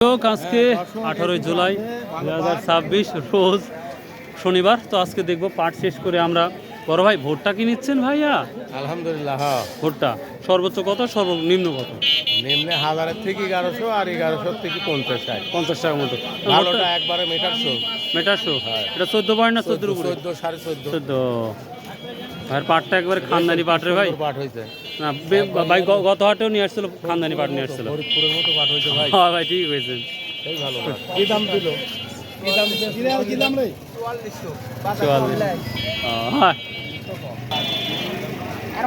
আজকে 18 জুলাই 2026 রোজ শনিবার। তো আজকে দেখবো পাট শেষ করে আমরা বড় ভাই ভোটটা কি নিচ্ছেন ভাইয়া? আলহামদুলিল্লাহ। ভোটটা সর্বোচ্চ কত, সর্বনিম্ন কত? নিম্নে 1000 থেকে 1100 আর 1100 থেকে 50 টাকা মতো। ভালোটা একবারে মেটারশো। এটা 14 পয়েন্ট না 14 উপরে? 14 14.5 14। ভাইয়ের পাটটা একবারে খানদানি পাট রে ভাই। পাট হইছে না ভাই গত হাটেও নিয়ে আসছিল, খানদানি পাট নিয়ে আসছিল। ফরিদপুরের মতো পাট হইছে ভাই। হ্যাঁ ভাই ঠিক হয়েছে। এই ভালো পাট। কি দাম দিল? কি দাম রে? 44। হ্যাঁ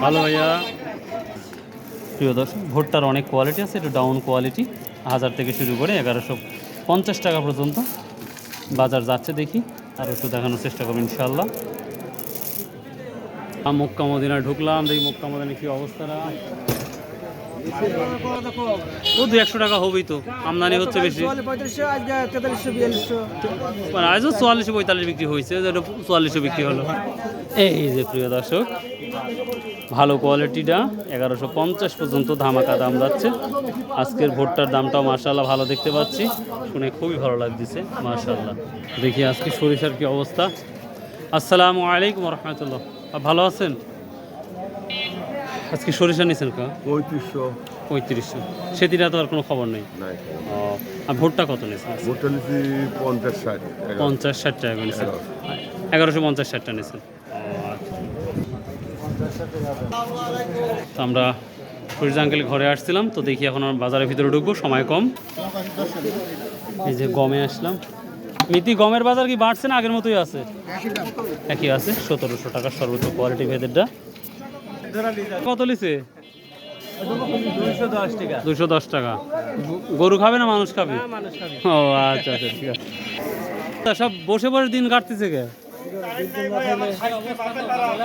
ভালো ভাইয়া। প্রিয় দর্শক, ভুট্টার অনেক কোয়ালিটি আছে, একটু ডাউন কোয়ালিটি 1000 থেকে শুরু করে 1150 টাকা পর্যন্ত বাজার যাচ্ছে। দেখি আর একটু দেখানোর চেষ্টা করবো ইনশাল্লাহ। মক্কা মদিনায় ঢুকলাম, দেখি মক্কা মদিনায় কি অবস্থাটা। ও 200 টাকা হবেই তো, আমদানি হচ্ছে বেশি। মানে আজও 44-45 বিক্রি হয়েছে, 4400 বিক্রি হলো। এই যে প্রিয় দর্শক, ভালো কোয়ালিটিটা 1150 পর্যন্ত ধামাকা দাম যাচ্ছে। আজকের ভুট্টার দামটাও মাশাআল্লাহ ভালো দেখতে পাচ্ছি, শুনে খুবই ভালো লাগতেছে মাশাআল্লাহ। দেখি আজকে সরিষার কি অবস্থা। আসসালামু আলাইকুম রহমতুল্লাহ, ভালো আছেন? আজকে সরিষা নিয়েছেন কা 3500। সেদিন তো আর কোনো খবর নেই। আর ভুট্টা কত নিয়েছেন? 50-60 টাকা নিয়েছেন। 1150-60 টাকা নিয়েছেন। তো আমরা ফরিদ আঙ্কেল ঘরে আসছিলাম, তো দেখি এখন বাজারের ভিতরে ঢুকবো, সময় কম। এই যে গমে আসলাম। মিতি গমের বাজার কি বাড়ছে না আগের মতোই আছে? একই আছে। 1700 টাকা সর্বোচ্চ কোয়ালিটি ভেদেরটা। কত লিছে? 210 টাকা। গরু খাবে না মানুষ খাবে? ও আচ্ছা আচ্ছা, ঠিক আছে। সব বসে বসে দিন কাটতেছে কে?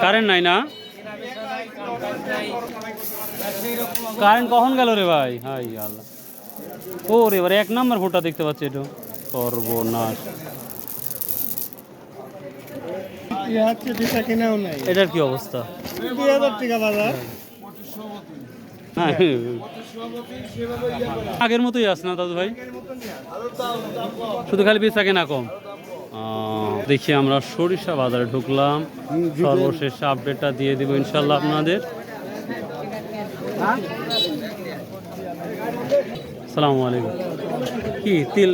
কারেন্ট নাই না? কারেন্ট কখন গেল রে ভাই? হাই আল্লাহ। ও রে এবার 1 নাম্বার ভোটটা দেখতে পাচ্ছি, এটা সর্বনাশ। এটার কি অবস্থা? 2000 টাকা বাজার। আগের মতোই আছে না দাদু ভাই? শুধু খালি বেচা কেনা কম। দেখি আমরা সরিষা বাজারে ঢুকলাম, সর্বশেষ আপডেটটা দিয়ে দিব ইনশাল্লাহ আপনাদের। আসসালামু আলাইকুম। কি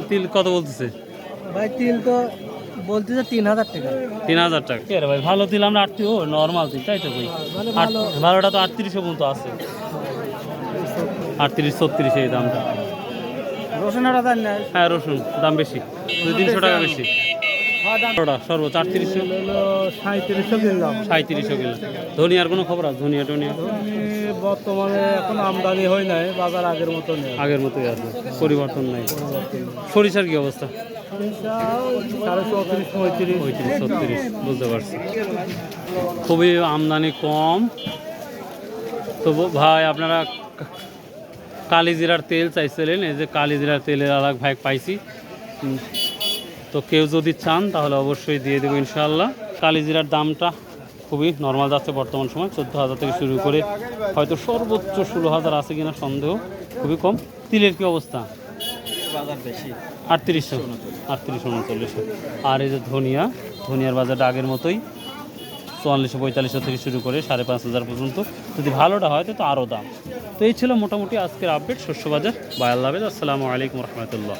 তিল কত বলতেছে ভাই? তিল তো বলতেছে 3000 টাকা। 3000 টাকা কে রে ভাই? ভালো তিল আমরা 8 ও নর্মাল তিল, তাই তো ভাই? ভালোটা তো 3800 পর্যন্ত আছে। 38-36 এই দামটা। রসুনের দাম নাই? হ্যাঁ রসুন দাম বেশি, 300 টাকা বেশি। সর্বোচ্চ 3800, 3700 কিনলাম। 3700 কিলো। ধনিয়ার কোনো খবর আছে? ধনিয়া বর্তমানে এখন আমদানি হয় নাই, বাজার আগের মতো নেই। আগের মতোই আছে, পরিবর্তন নাই। সরিষার কি অবস্থা? 34-35 বুঝতে পারছি। খুবই আমদানি কম। তো ভাই আপনারা কালিজিরার তেল চাইছিলেন, এই যে কালিজিরার তেলের আলাদা ভাই পাইছি। তো কেউ যদি চান তাহলে অবশ্যই দিয়ে দেবো ইনশাআল্লাহ। কালিজিরার দামটা খুবই নর্মাল যাচ্ছে বর্তমান সময়, 14,000 থেকে শুরু করে হয়তো সর্বোচ্চ 16,000 আছে কিনা সন্দেহ, খুবই কম। তিলের কি অবস্থা? বাজার বেশি, 38-39। আর এই যে ধনিয়ার বাজারটা আগের মতোই, 44-45 থেকে শুরু করে 5,500 পর্যন্ত। যদি ভালোটা হয় তো আরও দাম। তো এই ছিল মোটামুটি আজকের আপডেট শস্য বাজার। বাই আল্লাহ হাফেজ। আসসালামু আলাইকুম রহমতুল্লাহ।